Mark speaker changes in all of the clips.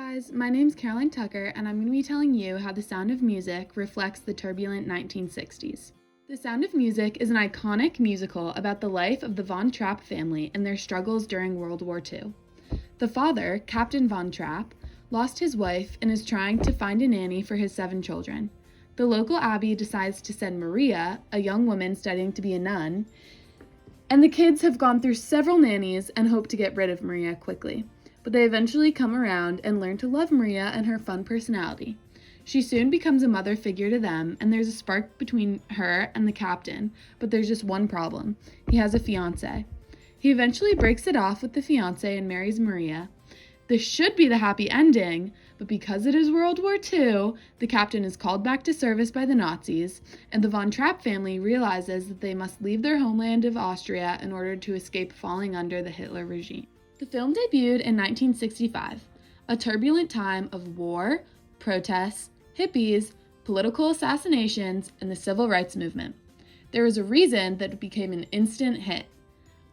Speaker 1: guys, my name's Caroline Tucker, and I'm going to be telling you how The Sound of Music reflects the turbulent 1960s. The Sound of Music is an iconic musical about the life of the Von Trapp family and their struggles during World War II. The father, Captain Von Trapp, lost his wife and is trying to find a nanny for his 7 children. The local abbey decides to send Maria, a young woman studying to be a nun, and the kids have gone through several nannies and hope to get rid of Maria quickly. But they eventually come around and learn to love Maria and her fun personality. She soon becomes a mother figure to them, and there's a spark between her and the captain, but there's just one problem. He has a fiancé. He eventually breaks it off with the fiancé and marries Maria. This should be the happy ending, but because it is World War II, the captain is called back to service by the Nazis, and the Von Trapp family realizes that they must leave their homeland of Austria in order to escape falling under the Hitler regime. The film debuted in 1965, a turbulent time of war, protests, hippies, political assassinations, and the civil rights movement. There was a reason that it became an instant hit.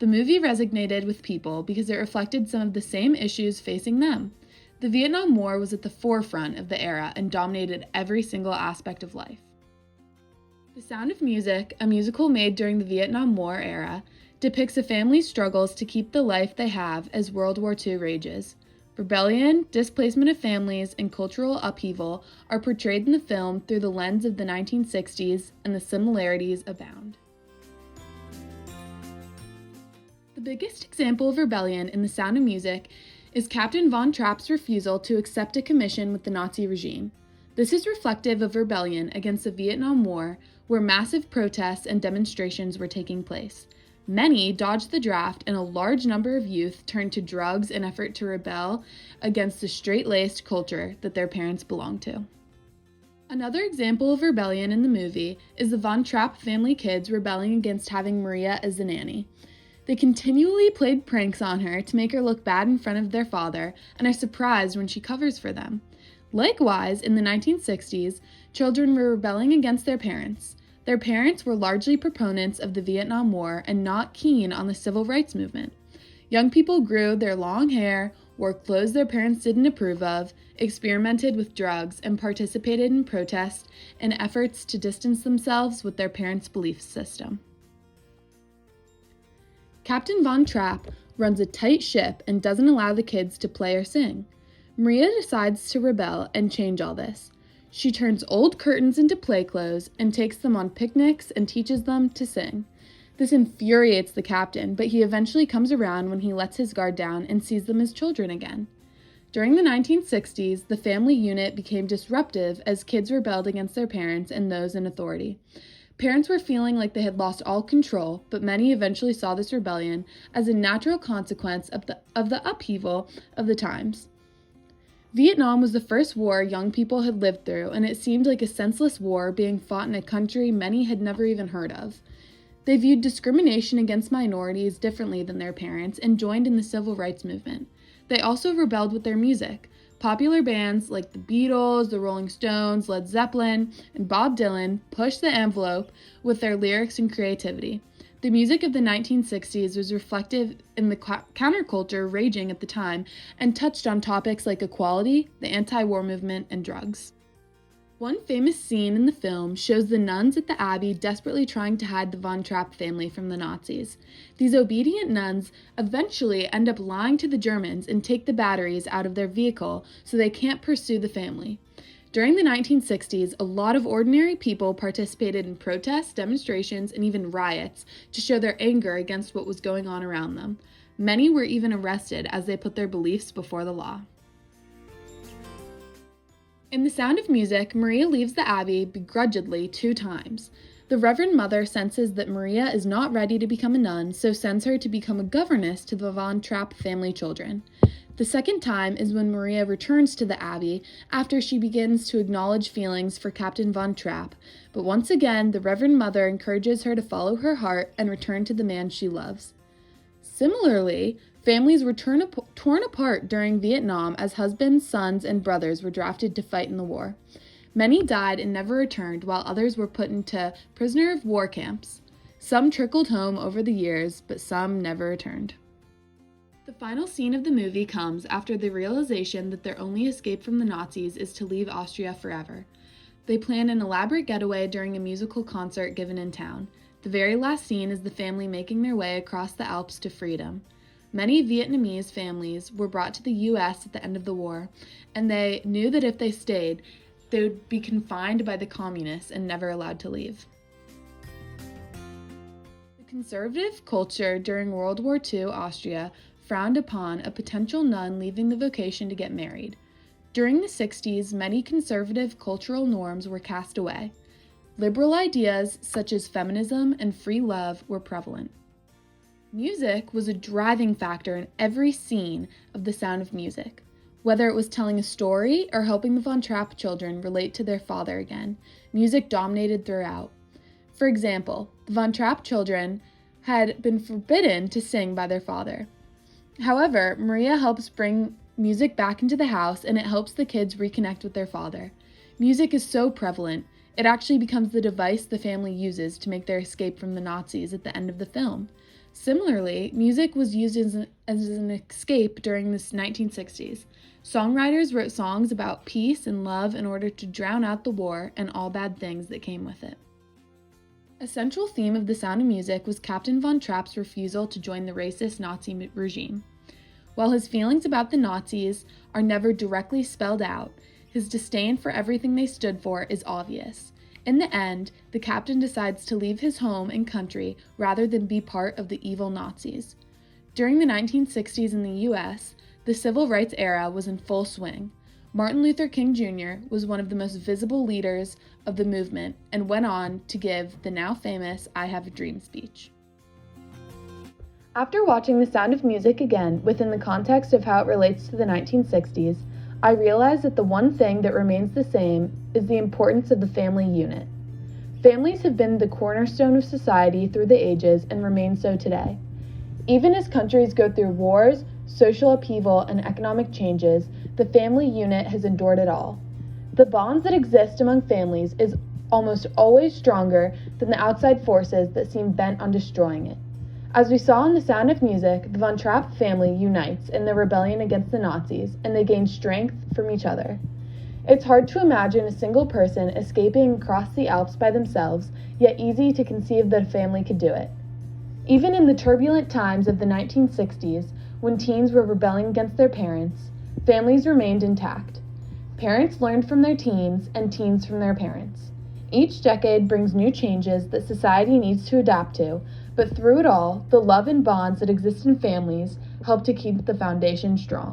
Speaker 1: The movie resonated with people because it reflected some of the same issues facing them. The Vietnam War was at the forefront of the era and dominated every single aspect of life. The Sound of Music, a musical made during the Vietnam War era, depicts a family's struggles to keep the life they have as World War II rages. Rebellion, displacement of families, and cultural upheaval are portrayed in the film through the lens of the 1960s, and the similarities abound. The biggest example of rebellion in The Sound of Music is Captain Von Trapp's refusal to accept a commission with the Nazi regime. This is reflective of rebellion against the Vietnam War, where massive protests and demonstrations were taking place. Many dodged the draft, and a large number of youth turned to drugs in effort to rebel against the straight-laced culture that their parents belonged to. Another example of rebellion in the movie is the Von Trapp family kids rebelling against having Maria as the nanny. They continually played pranks on her to make her look bad in front of their father, and are surprised when she covers for them. Likewise, in the 1960s, children were rebelling against their parents. Their parents were largely proponents of the Vietnam War and not keen on the civil rights movement. Young people grew their long hair, wore clothes their parents didn't approve of, experimented with drugs, and participated in protests in efforts to distance themselves with their parents' belief system. Captain Von Trapp runs a tight ship and doesn't allow the kids to play or sing. Maria decides to rebel and change all this. She turns old curtains into play clothes and takes them on picnics and teaches them to sing. This infuriates the captain, but he eventually comes around when he lets his guard down and sees them as children again. During the 1960s, the family unit became disruptive as kids rebelled against their parents and those in authority. Parents were feeling like they had lost all control, but many eventually saw this rebellion as a natural consequence of the upheaval of the times. Vietnam was the first war young people had lived through, and it seemed like a senseless war being fought in a country many had never even heard of. They viewed discrimination against minorities differently than their parents and joined in the civil rights movement. They also rebelled with their music. Popular bands like the Beatles, the Rolling Stones, Led Zeppelin, and Bob Dylan pushed the envelope with their lyrics and creativity. The music of the 1960s was reflective in the counterculture raging at the time and touched on topics like equality, the anti-war movement, and drugs. One famous scene in the film shows the nuns at the abbey desperately trying to hide the Von Trapp family from the Nazis. These obedient nuns eventually end up lying to the Germans and take the batteries out of their vehicle so they can't pursue the family. During the 1960s, a lot of ordinary people participated in protests, demonstrations, and even riots to show their anger against what was going on around them. Many were even arrested as they put their beliefs before the law. In The Sound of Music, Maria leaves the abbey begrudgingly 2 times. The Reverend Mother senses that Maria is not ready to become a nun, so sends her to become a governess to the Von Trapp family children. The second time is when Maria returns to the abbey after she begins to acknowledge feelings for Captain Von Trapp, but once again the Reverend Mother encourages her to follow her heart and return to the man she loves. Similarly, families were torn apart during Vietnam as husbands, sons, and brothers were drafted to fight in the war. Many died and never returned, while others were put into prisoner of war camps. Some trickled home over the years, but some never returned. The final scene of the movie comes after the realization that their only escape from the Nazis is to leave Austria forever. They plan an elaborate getaway during a musical concert given in town. The very last scene is the family making their way across the Alps to freedom. Many Vietnamese families were brought to the U.S. at the end of the war, and they knew that if they stayed, they would be confined by the communists and never allowed to leave. The conservative culture during World War II Austria frowned upon a potential nun leaving the vocation to get married. During the 60s, many conservative cultural norms were cast away. Liberal ideas such as feminism and free love were prevalent. Music was a driving factor in every scene of The Sound of Music. Whether it was telling a story or helping the Von Trapp children relate to their father again, music dominated throughout. For example, the Von Trapp children had been forbidden to sing by their father. However, Maria helps bring music back into the house, and it helps the kids reconnect with their father. Music is so prevalent, it actually becomes the device the family uses to make their escape from the Nazis at the end of the film. Similarly, music was used as an escape during the 1960s. Songwriters wrote songs about peace and love in order to drown out the war and all bad things that came with it. A central theme of The Sound of Music was Captain Von Trapp's refusal to join the racist Nazi regime. While his feelings about the Nazis are never directly spelled out, his disdain for everything they stood for is obvious. In the end, the captain decides to leave his home and country rather than be part of the evil Nazis. During the 1960s in the U.S., the civil rights era was in full swing. Martin Luther King Jr. was one of the most visible leaders of the movement and went on to give the now famous "I Have a Dream" speech. After watching The Sound of Music again within the context of how it relates to the 1960s, I realized that the one thing that remains the same is the importance of the family unit. Families have been the cornerstone of society through the ages and remain so today. Even as countries go through wars, social upheaval, and economic changes, the family unit has endured it all. The bonds that exist among families is almost always stronger than the outside forces that seem bent on destroying it. As we saw in The Sound of Music, the Von Trapp family unites in their rebellion against the Nazis, and they gain strength from each other. It's hard to imagine a single person escaping across the Alps by themselves, yet easy to conceive that a family could do it. Even in the turbulent times of the 1960s, when teens were rebelling against their parents, families remained intact. Parents learned from their teens, and teens from their parents. Each decade brings new changes that society needs to adapt to, but through it all, the love and bonds that exist in families help to keep the foundation strong.